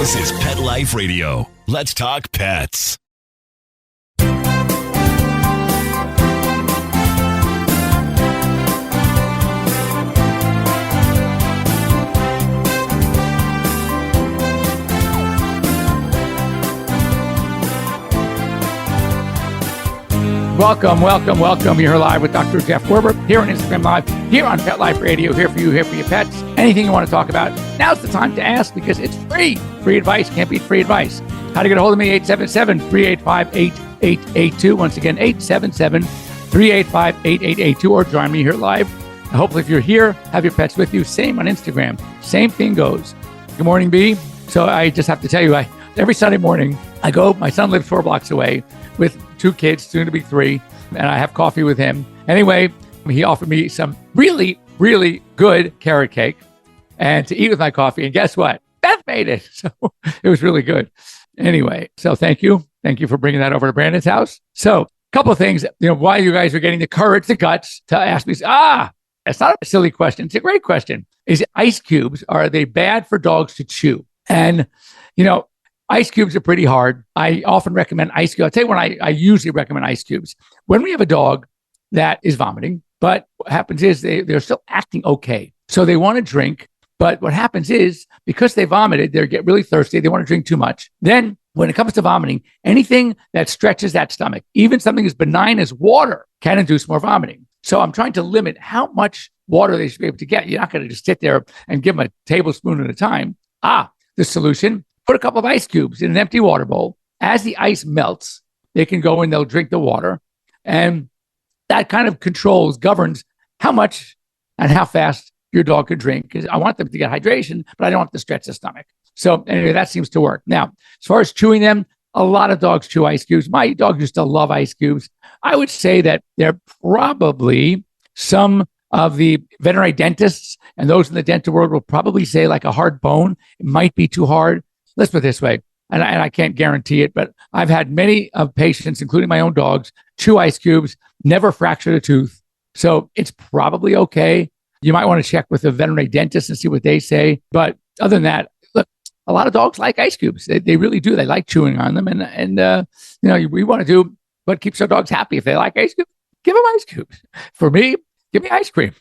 This is Pet Life Radio. Let's talk pets. Welcome. You're live with Dr. Jeff Werber here on Instagram Live, here on Pet Life Radio, here for you, here for your pets. Anything you want to talk about, now's the time to ask because it's free. Free advice can't beat free advice. How to get a hold of me, 877-385-8882. Once again, 877-385-8882, or join me here live. Hopefully, if you're here, have your pets with you. Same on Instagram. Same thing goes. Good morning, B. So I just have to tell you, every Sunday morning, my son lives 4 blocks away with 2 kids, soon to be 3, and I have coffee with him. Anyway, he offered me some really, really good carrot cake and to eat with my coffee. And guess what? Beth made it. So it was really good. Anyway, so thank you. Thank you for bringing that over to Brandon's house. So a couple of things, why you guys are getting the courage, the guts to ask me, it's not a silly question. It's a great question. Is ice cubes, are they bad for dogs to chew? And, ice cubes are pretty hard. I often recommend ice cubes. I'll tell you when I usually recommend ice cubes. When we have a dog that is vomiting, but what happens is they're still acting okay. So they want to drink, but what happens is because they vomited, they get really thirsty. They want to drink too much. Then when it comes to vomiting, anything that stretches that stomach, even something as benign as water, can induce more vomiting. So I'm trying to limit how much water they should be able to get. You're not going to just sit there and give them a tablespoon at a time. The solution: put a couple of ice cubes in an empty water bowl. As the ice melts, they can go and they'll drink the water. And that kind of governs how much and how fast your dog could drink. Because I want them to get hydration, but I don't want to stretch the stomach. So anyway, that seems to work. Now, as far as chewing them, a lot of dogs chew ice cubes. My dog used to love ice cubes. I would say that they're probably some of the veterinary dentists and those in the dental world will probably say like a hard bone. It might be too hard. Let's put it this way, and I can't guarantee it, but I've had many of patients, including my own dogs, chew ice cubes, never fractured a tooth. So it's probably okay. You might want to check with a veterinary dentist and see what they say. But other than that, look, a lot of dogs like ice cubes. They really do. They like chewing on them. And we want to do what keeps our dogs happy. If they like ice cubes, give them ice cubes. For me, give me ice cream.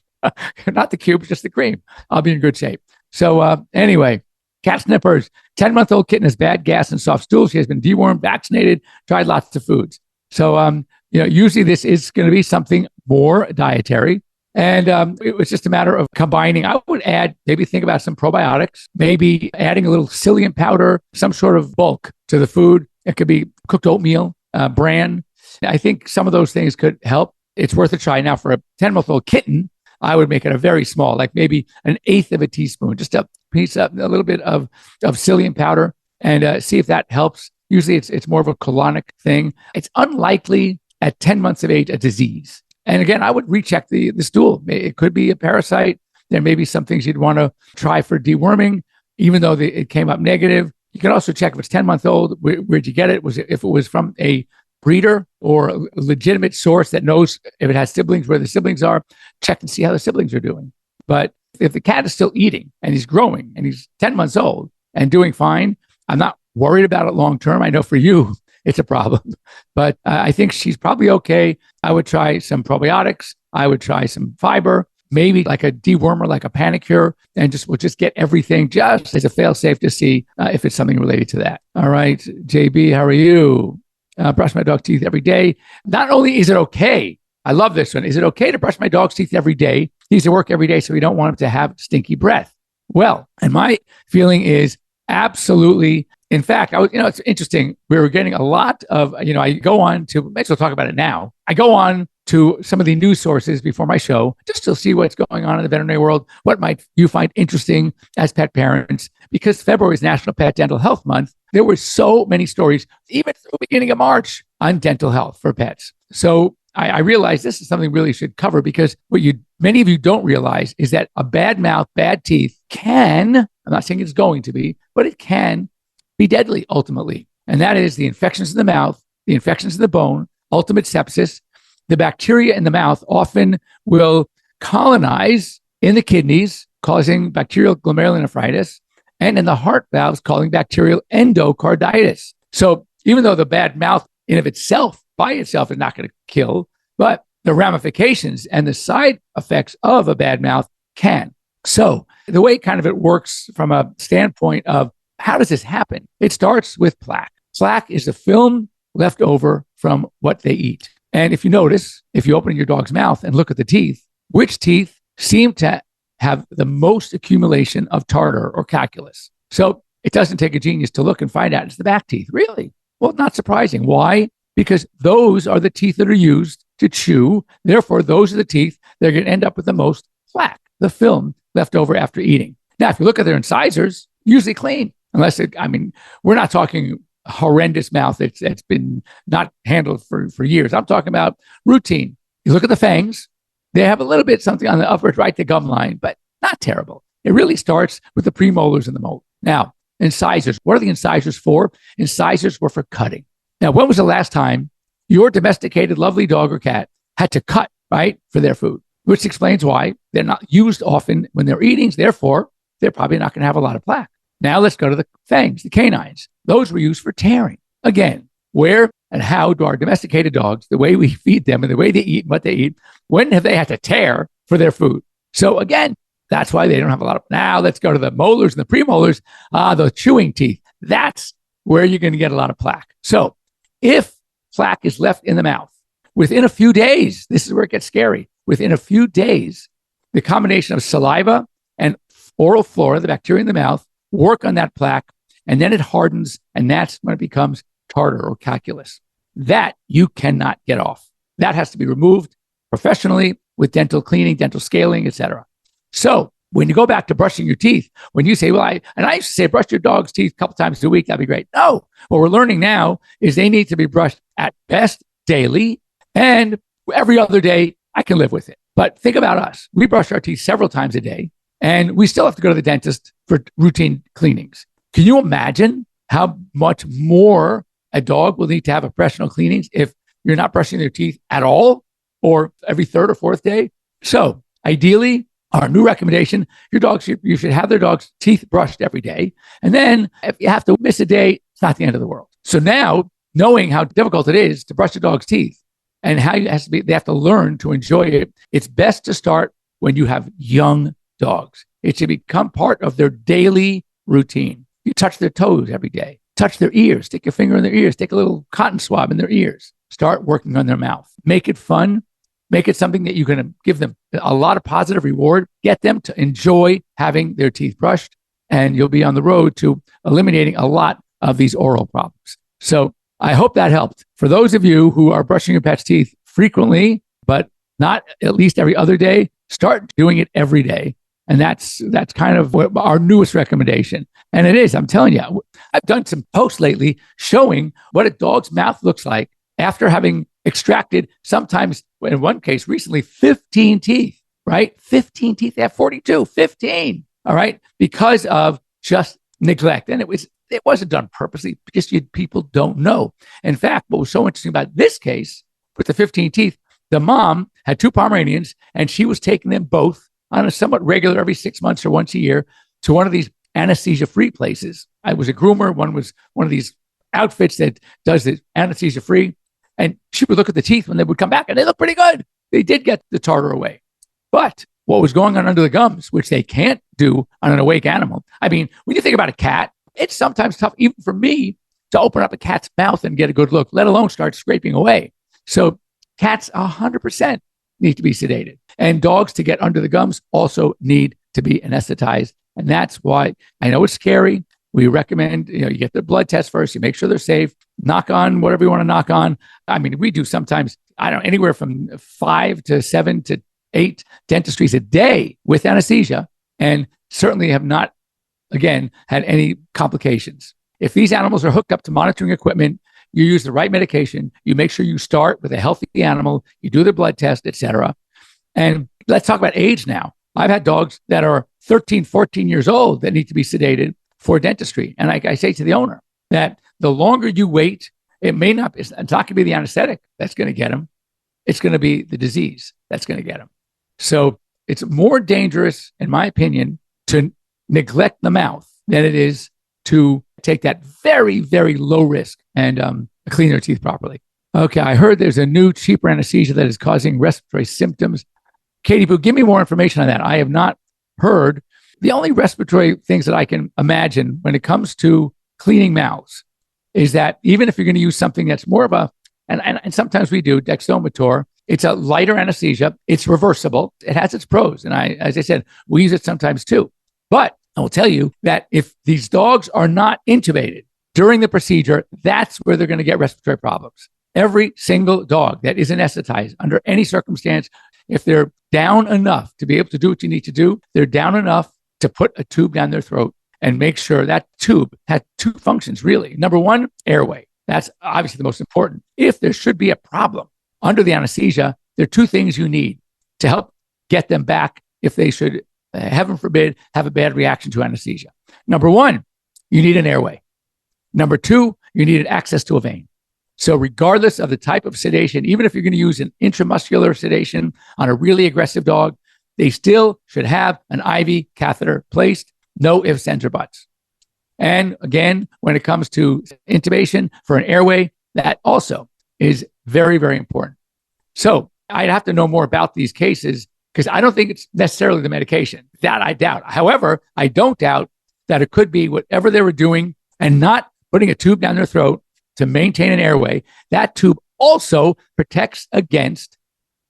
Not the cubes, just the cream. I'll be in good shape. So anyway, cat snippers. 10-month-old kitten has bad gas and soft stool. She has been dewormed, vaccinated, tried lots of foods. So, usually this is going to be something more dietary. And it was just a matter of combining. I would add, maybe think about some probiotics, maybe adding a little psyllium powder, some sort of bulk to the food. It could be cooked oatmeal, bran. I think some of those things could help. It's worth a try. Now, for a 10-month-old kitten, I would make it a very small, like maybe 1/8 of a teaspoon, just a piece of a little bit of psyllium powder, and see if that helps. Usually it's more of a colonic thing. It's unlikely at 10 months of age a disease. And again, I would recheck the stool. It could be a parasite. There may be some things you'd want to try for deworming, even though it came up negative. You can also check if it's 10-month-old. Where'd you get it? If it was from a breeder or a legitimate source that knows if it has siblings, where the siblings are, check and see how the siblings are doing. But if the cat is still eating and he's growing and he's 10 months old and doing fine, I'm not worried about it long term. I know for you, it's a problem, but I think she's probably okay. I would try some probiotics. I would try some fiber, maybe like a dewormer, like a Panicure, and we'll just get everything just as a fail-safe to see if it's something related to that. All right, JB, how are you? Brush my dog's teeth every day. Not only is it okay, I love this one. Is it okay to brush my dog's teeth every day? He needs to work every day, so we don't want him to have stinky breath. Well, and my feeling is absolutely. In fact, it's interesting. We were getting a lot of, I go on to, may as well talk about it now. I go on to some of the news sources before my show just to see what's going on in the veterinary world. What might you find interesting as pet parents? Because February is National Pet Dental Health Month. There were so many stories, even through the beginning of March, on dental health for pets. So I realized this is something we really should cover, because what many of you don't realize is that a bad mouth, bad teeth can, I'm not saying it's going to be, but it can be deadly ultimately. And that is the infections in the mouth, the infections in the bone, ultimate sepsis. The bacteria in the mouth often will colonize in the kidneys, causing bacterial glomerulonephritis. and in the heart valves causing bacterial endocarditis. So even though the bad mouth in of itself, by itself, is not going to kill, but the ramifications and the side effects of a bad mouth can. So the way kind of it works from a standpoint of how does this happen? It starts with plaque. Plaque is the film left over from what they eat. And if you notice, if you open your dog's mouth and look at the teeth, which teeth seem to have the most accumulation of tartar or calculus? So it doesn't take a genius to look and find out it's the back teeth. Really? Well, not surprising. Why? Because those are the teeth that are used to chew. Therefore, those are the teeth that are going to end up with the most plaque, the film left over after eating. Now, if you look at their incisors, usually clean, we're not talking horrendous mouth that's been not handled for years. I'm talking about routine. You look at the fangs, they have a little bit something on the upper right, the gum line, but not terrible. It really starts with the premolars and the molar. Now, incisors. What are the incisors for? Incisors were for cutting. Now, when was the last time your domesticated lovely dog or cat had to cut, right, for their food? Which explains why they're not used often when they're eating. Therefore, they're probably not going to have a lot of plaque. Now let's go to the fangs, the canines. Those were used for tearing. Again, where and how do our domesticated dogs, the way we feed them and the way they eat and what they eat, when have they had to tear for their food? So again, that's why they don't have a lot of. Now let's go to the molars and the premolars, the chewing teeth. That's where you're going to get a lot of plaque. So if plaque is left in the mouth, within a few days, this is where it gets scary. Within a few days, the combination of saliva and oral flora, the bacteria in the mouth, work on that plaque, and then it hardens, and that's when it becomes tartar or calculus. That you cannot get off. That has to be removed professionally with dental cleaning, dental scaling, etc. So when you go back to brushing your teeth, when you say, I used to say, brush your dog's teeth a couple times a week, that'd be great. No, what we're learning now is they need to be brushed at best daily, and every other day, I can live with it. But think about us. We brush our teeth several times a day, and we still have to go to the dentist for routine cleanings. Can you imagine how much more a dog will need to have a professional cleanings if you're not brushing their teeth at all or every third or fourth day? So ideally, our new recommendation, you should have their dog's teeth brushed every day. And then if you have to miss a day, it's not the end of the world. So now, knowing how difficult it is to brush a dog's teeth and how they have to learn to enjoy it, it's best to start when you have young dogs. It should become part of their daily routine. You touch their toes every day, touch their ears, stick your finger in their ears, take a little cotton swab in their ears, start working on their mouth. Make it fun. Make it something that you're going to give them a lot of positive reward, get them to enjoy having their teeth brushed, and you'll be on the road to eliminating a lot of these oral problems. So I hope that helped. For those of you who are brushing your pet's teeth frequently, but not at least every other day, start doing it every day. And that's kind of what our newest recommendation. And it is, I'm telling you, I've done some posts lately showing what a dog's mouth looks like after having extracted, sometimes in one case recently, 15 teeth, right? 15 teeth, they have 42, 15, all right? Because of just neglect. And it wasn't done purposely, because people don't know. In fact, what was so interesting about this case with the 15 teeth, the mom had 2 Pomeranians, and she was taking them both on a somewhat regular, every 6 months or once a year, to one of these anesthesia-free places. I was a groomer. One was one of these outfits that does it anesthesia-free. And she would look at the teeth when they would come back, and they look pretty good. They did get the tartar away. But what was going on under the gums, which they can't do on an awake animal. I mean, when you think about a cat, it's sometimes tough, even for me, to open up a cat's mouth and get a good look, let alone start scraping away. So cats 100% need to be sedated. And dogs, to get under the gums, also need to be anesthetized. And that's why I know it's scary. We recommend, you get the blood test first. You make sure they're safe. Knock on whatever you want to knock on. I mean, we do sometimes, anywhere from 5 to 7 to 8 dentistries a day with anesthesia, and certainly have not, again, had any complications. If these animals are hooked up to monitoring equipment, you use the right medication. You make sure you start with a healthy animal. You do the blood test, etc. And let's talk about age now. I've had dogs that are 13, 14 years old that need to be sedated for dentistry. And I say to the owner that the longer you wait, it's not going to be the anesthetic that's going to get them. It's going to be the disease that's going to get them. So it's more dangerous, in my opinion, to neglect the mouth than it is to take that very, very low risk and clean their teeth properly. Okay, I heard there's a new, cheaper anesthesia that is causing respiratory symptoms. Katie Boo, give me more information on that. I have not heard. The only respiratory things that I can imagine when it comes to cleaning mouths is that even if you're going to use something that's more of a, and sometimes we do, dextrometer, it's a lighter anesthesia. It's reversible. It has its pros. And as I said, we use it sometimes too. But I will tell you that if these dogs are not intubated during the procedure, that's where they're going to get respiratory problems. Every single dog that is anesthetized under any circumstance, if they're down enough to be able to do what you need to do, they're down enough to put a tube down their throat and make sure that tube had two functions, really. Number one, airway. That's obviously the most important. If there should be a problem under the anesthesia, there are two things you need to help get them back if they should, heaven forbid, have a bad reaction to anesthesia. Number one, you need an airway. Number two, you need access to a vein. So regardless of the type of sedation, even if you're going to use an intramuscular sedation on a really aggressive dog, they still should have an IV catheter placed, no ifs, ands, or buts. And again, when it comes to intubation for an airway, that also is very, very important. So I'd have to know more about these cases because I don't think it's necessarily the medication. That I doubt. However, I don't doubt that it could be whatever they were doing and not putting a tube down their throat to maintain an airway. That tube also protects against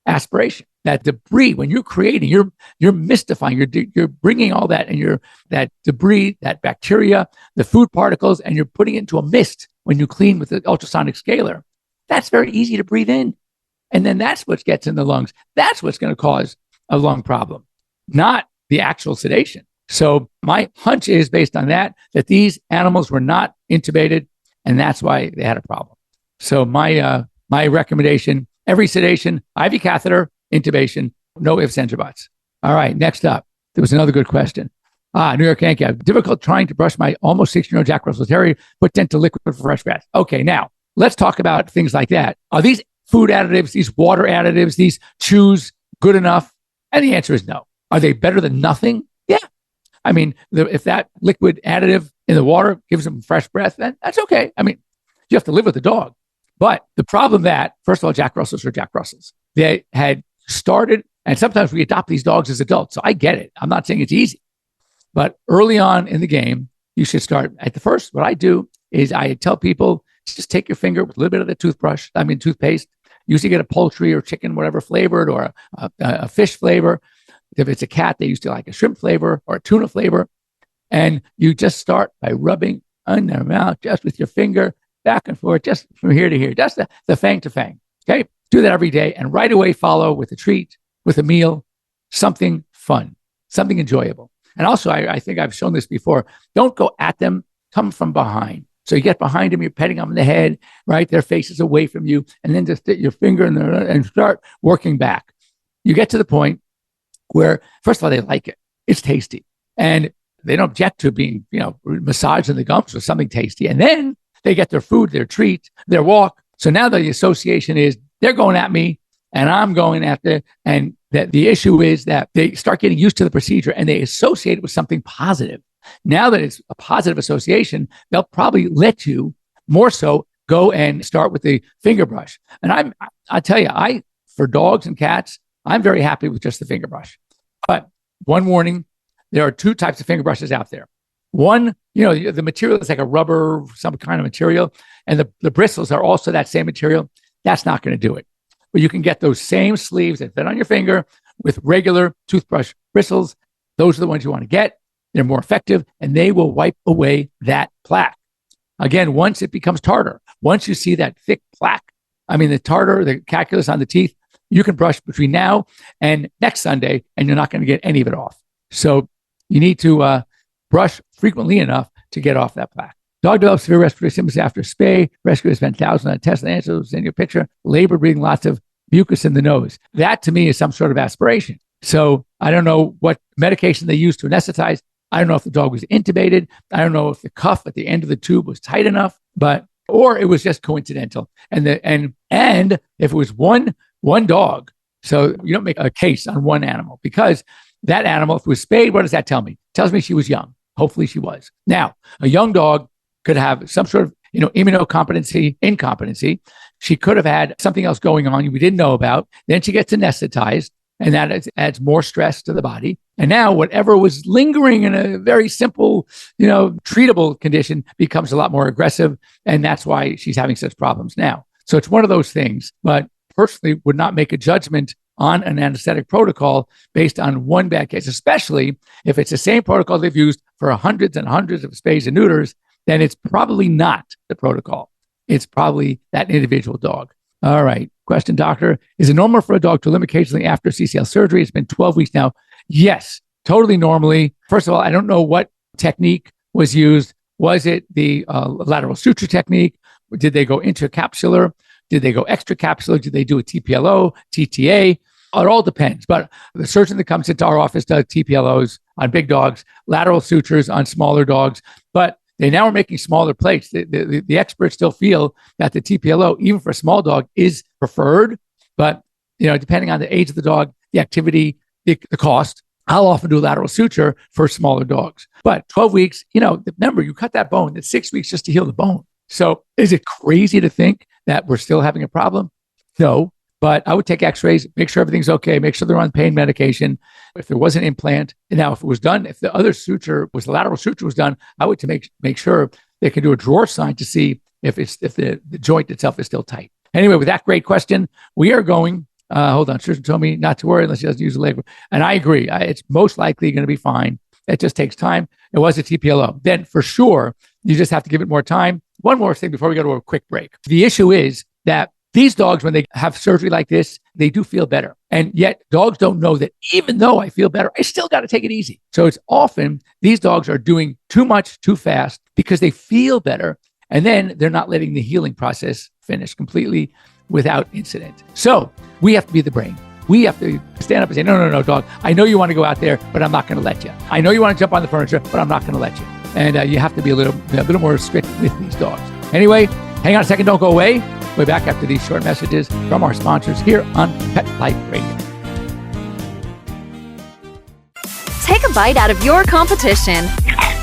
aspiration. That debris, when you're creating, you're mystifying, you're bringing all that and that debris, that bacteria, the food particles, and you're putting it into a mist when you clean with the ultrasonic scaler. That's very easy to breathe in. And then that's what gets in the lungs. That's what's going to cause a lung problem, not the actual sedation. So my hunch is based on that these animals were not intubated, and that's why they had a problem. So my recommendation, every sedation, IV catheter, intubation, no ifs, ands, or buts. All right, next up, there was another good question. New York Yankee, I have difficult trying to brush my almost 16-year-old Jack Russell Terrier, put dental liquid for fresh breath. Okay, now let's talk about things like that. Are these food additives, these water additives, these chews good enough? And the answer is no. Are they better than nothing? Yeah. I mean, if that liquid additive in the water gives them fresh breath, then that's okay. I mean, you have to live with the dog. But the problem that, first of all, Jack Russells are Jack Russells. They had started, and sometimes we adopt these dogs as adults. So I get it. I'm not saying it's easy. But early on in the game, you should start at the first. What I do is I tell people, just take your finger with a little bit of the toothpaste. Usually get a poultry or chicken, whatever flavored, or a fish flavor. If it's a cat, they used to like a shrimp flavor or a tuna flavor. And you just start by rubbing on their mouth just with your finger, back and forth, just from here to here, just the fang to fang. Okay? Do that every day and right away follow with a treat, with a meal, something fun, something enjoyable. And also, I think I've shown this before, don't go at them, come from behind. So you get behind them, you're petting them on the head, right? Their face is away from you, and then just stick your finger in there and start working back. You get to the point where, first of all, they like it. It's tasty. And they don't object to being, massaged in the gums or something tasty. And then they get their food, their treat, their walk. So now the association is they're going at me and I'm going after. And that the issue is that they start getting used to the procedure and they associate it with something positive. Now that it's a positive association, they'll probably let you more so go and start with the finger brush. And I tell you, for dogs and cats, I'm very happy with just the finger brush. But one warning, there are two types of finger brushes out there. One, the material is like a rubber, some kind of material, and the bristles are also that same material. That's not going to do it. But you can get those same sleeves that fit on your finger with regular toothbrush bristles. Those are the ones you want to get. They're more effective, and they will wipe away that plaque. Again, once it becomes tartar, once you see that thick plaque, the tartar, the calculus on the teeth, you can brush between now and next Sunday, and you're not going to get any of it off. So you need to brush frequently enough to get off that plaque. Dog develops severe respiratory symptoms after spay. Rescuers spent thousands on tests. The answer was in your picture. Labor, breathing, lots of mucus in the nose. That to me is some sort of aspiration. So I don't know what medication they used to anesthetize. I don't know if the dog was intubated. I don't know if the cuff at the end of the tube was tight enough, or it was just coincidental. And if it was one dog, so you don't make a case on one animal because that animal, if it was spayed, what does that tell me? It tells me she was young. Hopefully she was. Now, a young dog could have some sort of incompetency. She could have had something else going on we didn't know about. Then she gets anesthetized, and that adds more stress to the body. And now whatever was lingering in a very simple, treatable condition becomes a lot more aggressive. And that's why she's having such problems now. So it's one of those things, but personally would not make a judgment on an anesthetic protocol based on one bad case, especially if it's the same protocol they've used for hundreds and hundreds of spays and neuters. Then it's probably not the protocol. It's probably that individual dog. All right. Question, doctor. Is it normal for a dog to limp occasionally after CCL surgery? It's been 12 weeks now. Yes, totally normally. First of all, I don't know what technique was used. Was it the lateral suture technique? Did they go intracapsular? Did they go extracapsular? Did they do a TPLO, TTA? It all depends. But the surgeon that comes into our office does TPLOs on big dogs, lateral sutures on smaller dogs. But they now are making smaller plates. The experts still feel that the TPLO, even for a small dog, is preferred. But depending on the age of the dog, the activity, the cost, I'll often do a lateral suture for smaller dogs. But 12 weeks, remember, you cut that bone. It's 6 weeks just to heal the bone. So is it crazy to think that we're still having a problem? No. But I would take x-rays, make sure everything's okay, make sure they're on pain medication. If there was an implant, and now if it was done, if the other suture was the lateral suture was done, I would make sure they can do a drawer sign to see if the joint itself is still tight. Anyway, with that great question, we are going, hold on, surgeon told me not to worry unless he doesn't use the leg. And I agree. It's most likely going to be fine. It just takes time. It was a TPLO. Then for sure, you just have to give it more time. One more thing before we go to a quick break. The issue is that these dogs, when they have surgery like this, they do feel better. And yet dogs don't know that even though I feel better, I still got to take it easy. So it's often these dogs are doing too much too fast because they feel better. And then they're not letting the healing process finish completely without incident. So we have to be the brain. We have to stand up and say, no, dog, I know you want to go out there, but I'm not going to let you. I know you want to jump on the furniture, but I'm not going to let you. And you have to be a little more strict with these dogs. Anyway, hang on a second. Don't go away. We'll be back after these short messages from our sponsors here on Pet Life Radio. Take a bite out of your competition.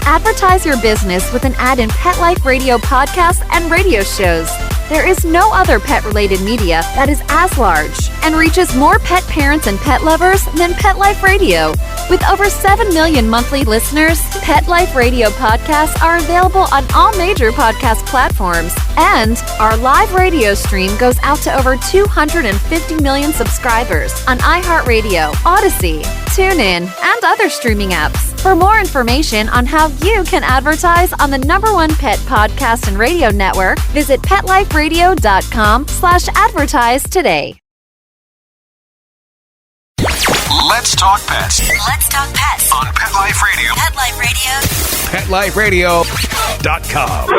Advertise your business with an ad in Pet Life Radio podcasts and radio shows. There is no other pet-related media that is as large and reaches more pet parents and pet lovers than Pet Life Radio. With over 7 million monthly listeners, Pet Life Radio podcasts are available on all major podcast platforms. And our live radio stream goes out to over 250 million subscribers on iHeartRadio, Odyssey, TuneIn, and other streaming apps. For more information on how you can advertise on the #1 pet podcast and radio network, visit PetLifeRadio.com/advertise today. Let's talk pets. Let's talk pets On Pet Life Radio. Pet Life Radio. PetLifeRadio.com.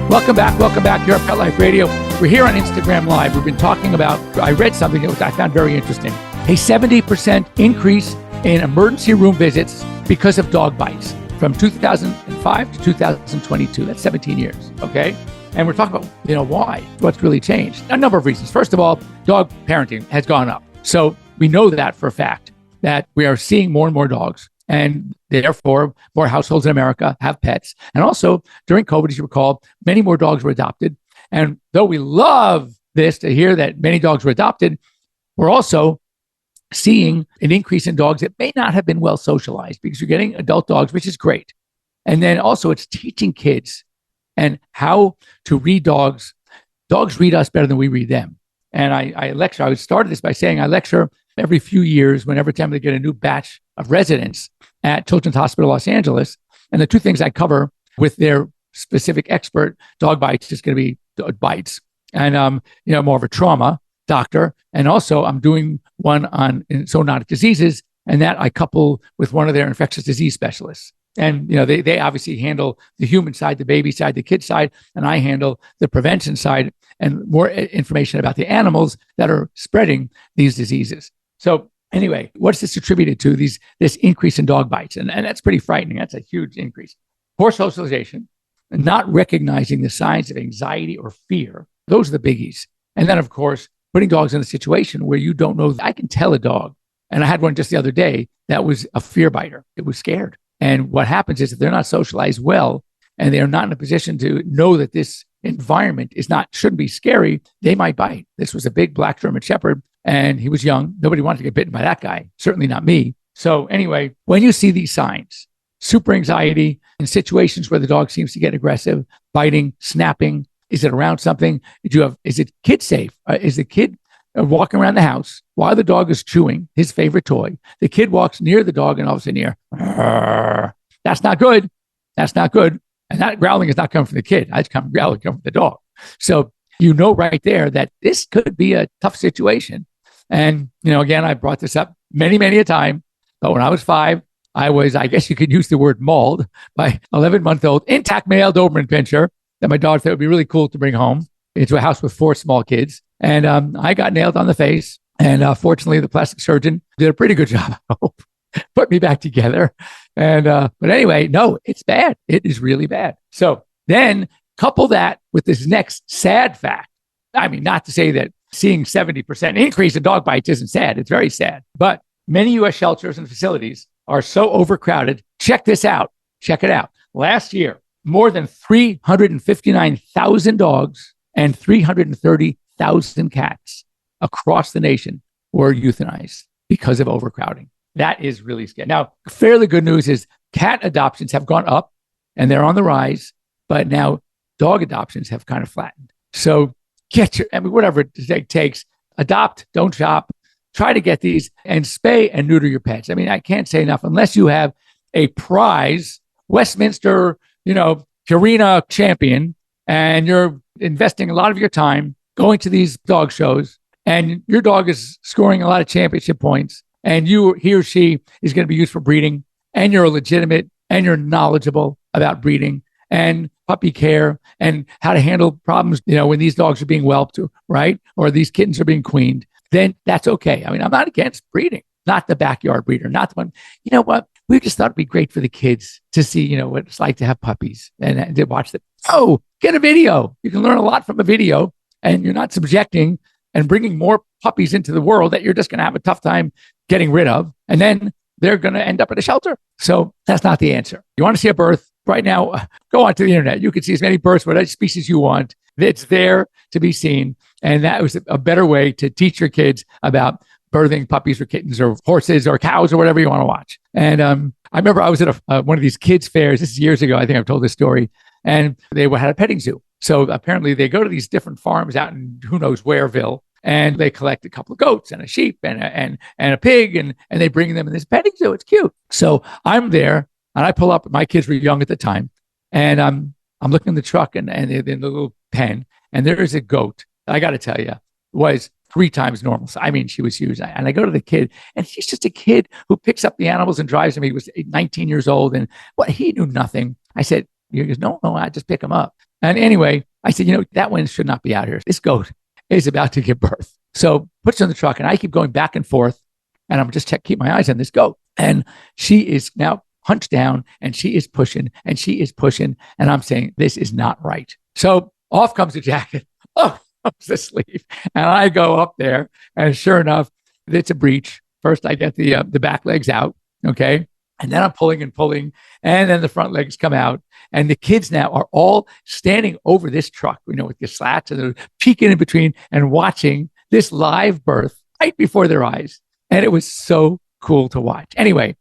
Welcome back here at Pet Life Radio. We're here on Instagram Live. We've been talking about, I read something that I found very interesting. A 70% increase in emergency room visits because of dog bites from 2005 to 2022. That's 17 years, okay? And we're talking about, why? What's really changed? A number of reasons. First of all, dog parenting has gone up. So we know that for a fact, that we are seeing more and more dogs. And therefore, more households in America have pets. And also, during COVID, as you recall, many more dogs were adopted. And though we love this to hear that many dogs were adopted, we're also seeing an increase in dogs that may not have been well socialized because you're getting adult dogs, which is great. And then also it's teaching kids and how to read dogs. Dogs read us better than we read them. And I lecture, I started this by saying I lecture every few years whenever time they get a new batch of residents at Children's Hospital Los Angeles. And the two things I cover with their specific expert, dog bites, is going to be bites. And, more of a trauma doctor. And also I'm doing one on zoonotic diseases, and that I couple with one of their infectious disease specialists. And, they obviously handle the human side, the baby side, the kid side, and I handle the prevention side and more information about the animals that are spreading these diseases. So anyway, what's this attributed to, this increase in dog bites? And that's pretty frightening. That's a huge increase. Poor socialization, and not recognizing the signs of anxiety or fear. Those are the biggies. And then, of course, putting dogs in a situation where you don't know. I can tell a dog, and I had one just the other day that was a fear biter. It was scared. And what happens is if they're not socialized well and they're not in a position to know that this environment shouldn't be scary, they might bite. This was a big black German Shepherd, and he was young. Nobody wanted to get bitten by that guy, certainly not me. So anyway, when you see these signs, super anxiety in situations where the dog seems to get aggressive, biting, snapping, is it around something? Is it kid safe? Is the kid walking around the house while the dog is chewing his favorite toy? The kid walks near the dog and all of a sudden you hear, that's not good. That's not good. And that growling is not coming from the kid. It's growling from the dog. So you know right there that this could be a tough situation. And, again, I brought this up many, many a time. But when I was 5, I guess you could use the word mauled by 11-month-old intact male Doberman Pinscher that my dog thought would be really cool to bring home into a house with 4 small kids. And I got nailed on the face. And fortunately, the plastic surgeon did a pretty good job, I hope, put me back together. And but anyway, no, it's bad. It is really bad. So then couple that with this next sad fact. I mean, not to say that seeing 70% increase in dog bites isn't sad. It's very sad. But many U.S. shelters and facilities are so overcrowded. Check this out. Check it out. Last year, more than 359,000 dogs and 330,000 cats across the nation were euthanized because of overcrowding. That is really scary. Now, fairly good news is cat adoptions have gone up and they're on the rise, but now dog adoptions have kind of flattened. So whatever it takes, adopt, don't shop, try to get these and spay and neuter your pets. I mean, I can't say enough unless you have a prize Westminster, Purina champion, and you're investing a lot of your time going to these dog shows, and your dog is scoring a lot of championship points, and he or she is going to be used for breeding, and you're legitimate, and you're knowledgeable about breeding and puppy care and how to handle problems, when these dogs are being whelped, right? Or these kittens are being queened, then that's okay. I mean, I'm not against breeding, not the backyard breeder, not the one, what? We just thought it'd be great for the kids to see, what it's like to have puppies and to watch them. Oh, get a video. You can learn a lot from a video, and you're not subjecting and bringing more puppies into the world that you're just going to have a tough time getting rid of. And then they're going to end up at a shelter. So that's not the answer. You want to see a birth right now, go onto the internet. You can see as many births, whatever species you want. It's there to be seen. And that was a better way to teach your kids about birthing puppies or kittens or horses or cows or whatever you want to watch. And I remember I was at one of these kids' fairs. This is years ago. I think I've told this story. And they had a petting zoo. So apparently they go to these different farms out in who knows whereville, and they collect a couple of goats and a sheep and a pig, and they bring them in this petting zoo. It's cute. So I'm there, and I pull up. My kids were young at the time, and I'm looking in the truck and in the little pen, and there is a goat. I got to tell you, was 3 times normal. So, I mean, she was huge. And I go to the kid, and he's just a kid who picks up the animals and drives them. He was 19 years old, and he knew nothing. I said, he goes, no, I just pick him up. And anyway, I said, that one should not be out here. This goat is about to give birth. So puts her in the truck, and I keep going back and forth, and I'm just keep my eyes on this goat. And she is now hunched down, and she is pushing, and she is pushing. And I'm saying, this is not right. So off comes the jacket. Oh, comes the sleeve. And I go up there, and sure enough, it's a breech. First, I get the back legs out, okay? And then I'm pulling and pulling, and then the front legs come out. And the kids now are all standing over this truck, with the slats, and they're peeking in between and watching this live birth right before their eyes. And it was so cool to watch. Anyway,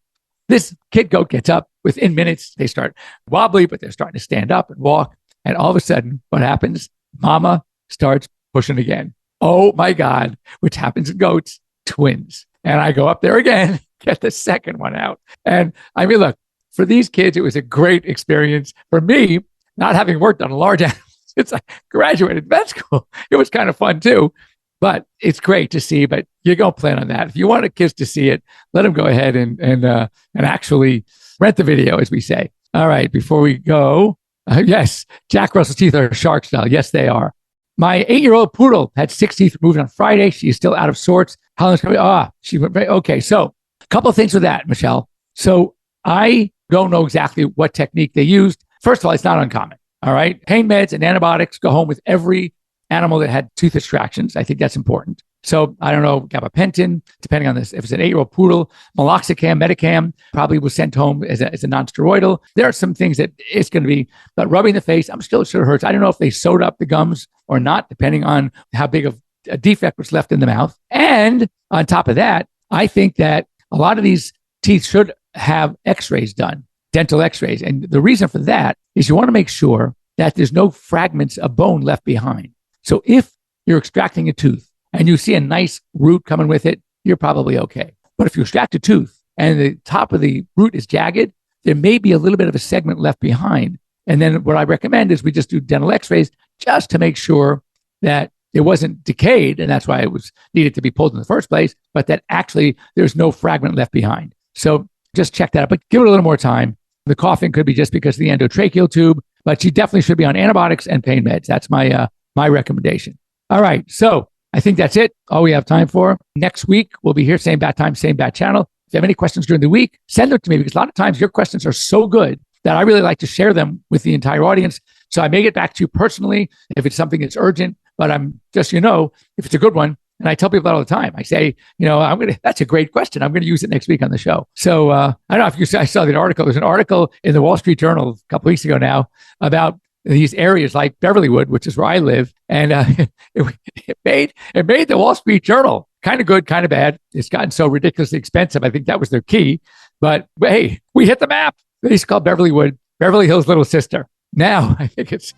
this kid goat gets up. Within minutes, they start wobbly, but they're starting to stand up and walk. And all of a sudden, what happens? Mama starts pushing again. Oh my God, which happens in goats, twins. And I go up there again, get the second one out. And I mean, look, for these kids, it was a great experience. For me, not having worked on a large animal since I graduated vet school, it was kind of fun too. But it's great to see, but you don't plan on that. If you want the kids to see it, let them go ahead and actually rent the video, as we say. All right, before we go, yes, Jack Russell's teeth are shark style. Yes, they are. My 8-year-old poodle had 6 teeth removed on Friday. She is still out of sorts. How long's coming? She went right. Okay, so a couple of things with that, Michelle. So I don't know exactly what technique they used. First of all, it's not uncommon. All right. Pain meds and antibiotics go home with every animal that had tooth extractions. I think that's important. So I don't know, gabapentin, depending on this. If it's an 8-year-old poodle, meloxicam, Metacam probably was sent home as a non-steroidal. There are some things that it's going to be, but rubbing the face, I'm still sure it hurts. I don't know if they sewed up the gums or not, depending on how big of a defect was left in the mouth. And on top of that, I think that a lot of these teeth should have x-rays done, dental x-rays. And the reason for that is you want to make sure that there's no fragments of bone left behind. So if you're extracting a tooth and you see a nice root coming with it, you're probably okay. But if you extract a tooth and the top of the root is jagged, there may be a little bit of a segment left behind. And then what I recommend is we just do dental x-rays just to make sure that it wasn't decayed, and that's why it was needed to be pulled in the first place, but that actually there's no fragment left behind. So just check that out, but give it a little more time. The coughing could be just because of the endotracheal tube, but you definitely should be on antibiotics and pain meds. That's my recommendation. All right, so I think that's it. All we have time for. Next week, we'll be here, same bat time, same bat channel. If you have any questions during the week, send them to me, because a lot of times your questions are so good that I really like to share them with the entire audience. So I may get back to you personally if it's something that's urgent, but I'm just, if it's a good one. And I tell people that all the time. I say, that's a great question. I'm going to use it next week on the show. So I don't know if I saw that article. There's an article in the Wall Street Journal a couple weeks ago now about these areas like Beverlywood, which is where I live. And it made the Wall Street Journal kind of good, kind of bad. It's gotten so ridiculously expensive. I think that was their key. But hey, we hit the map. They used to call Beverlywood Beverly Hills' little sister. Now I think it's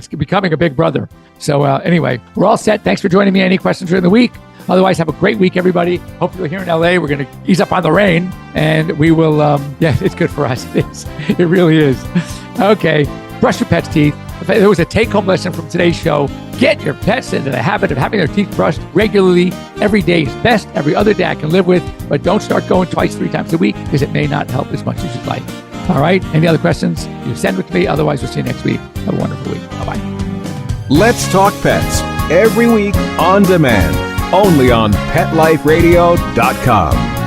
becoming a big brother. So anyway, we're all set. Thanks for joining me. Any questions during the week? Otherwise, have a great week, everybody. Hopefully, we're here in LA. We're going to ease up on the rain, and we will. It's good for us. It really is. Okay, brush your pet's teeth. If there was a take-home lesson from today's show, get your pets into the habit of having their teeth brushed regularly. Every day is best. Every other day I can live with, but don't start going twice, 3 times a week, because it may not help as much as you'd like. All right. Any other questions? You send it to me. Otherwise, we'll see you next week. Have a wonderful week. Bye-bye. Let's Talk Pets, every week on demand, only on PetLifeRadio.com.